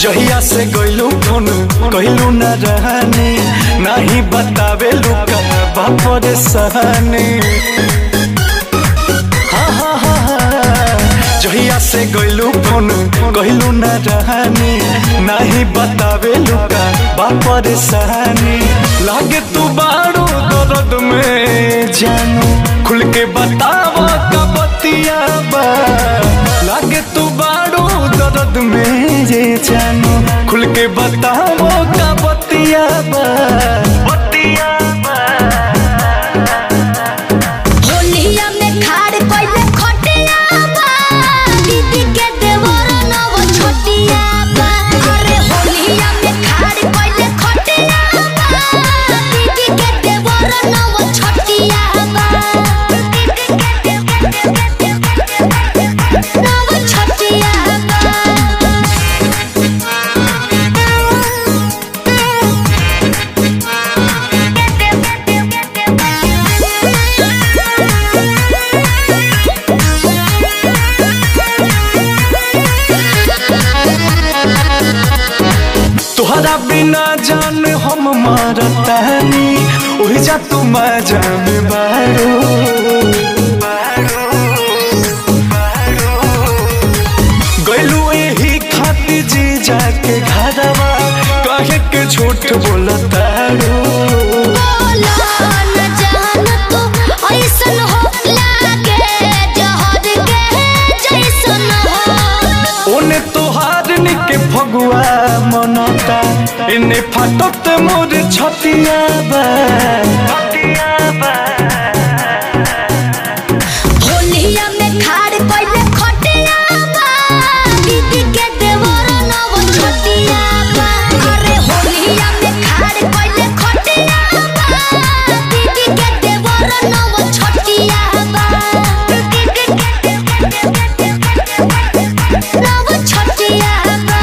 जहिया से गइलू फोन कहलू न रहनी नहीं बतावे लुका बापर सहनी। जहिया से गइलू फोन कहलू न रहनी नहीं बतावे लुका बापर सहनी। लागे तू बारू दर्द में जानू खुल के बतावा का बतिया बा। लागे तू बारू दर्द में ये जानू खुल के बतावा का बतिया बा। बतिया बा होलिया में खाड़ कोइले खटिया बा। दीदी के देवर नव छोटिया बा। अरे होलिया में खाड़ कोइले खटिया बा। दीदी के देवर नव छोटिया बा। नव छोटिया बा। तुहरा बिना जान हम मरतानी ओहि जा तू जान बारो। गइलू यही खातिर जी जाके घरवा कहे के झूठ बोलतारो। न जान तू ऐसन हो लागे जहर के जैसन हो। ओने तोहार निके फगुआ मनता इने फाटत मोर छतिया बा। होलिया में खाड़ कोइले खटिया बा। दीदी के देवर नव छोटिया बा। अरे होलिया में खाड़ कोइले खटिया बा। दीदी के देवर नव छोटिया बा। नव छोटिया बा।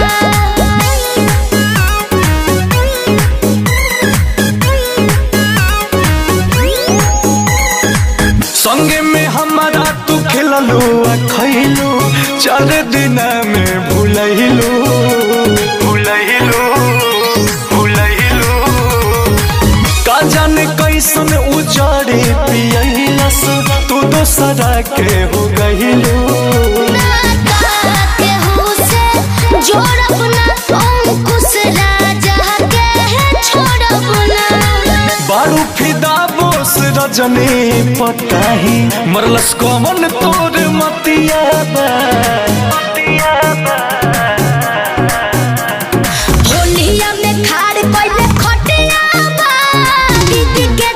संगे में हमारा तू खिललू आ खैलू 4 दिन में भूलैलू। का जाने कैसन उजाड़े पियलस तू दोसरा के हो गइलू। बारू फिदा बोस रजनी पताही मरलस कमन तोर मतिया बा। होलिया में खाड़ कोइले खटिया बा। दीदी के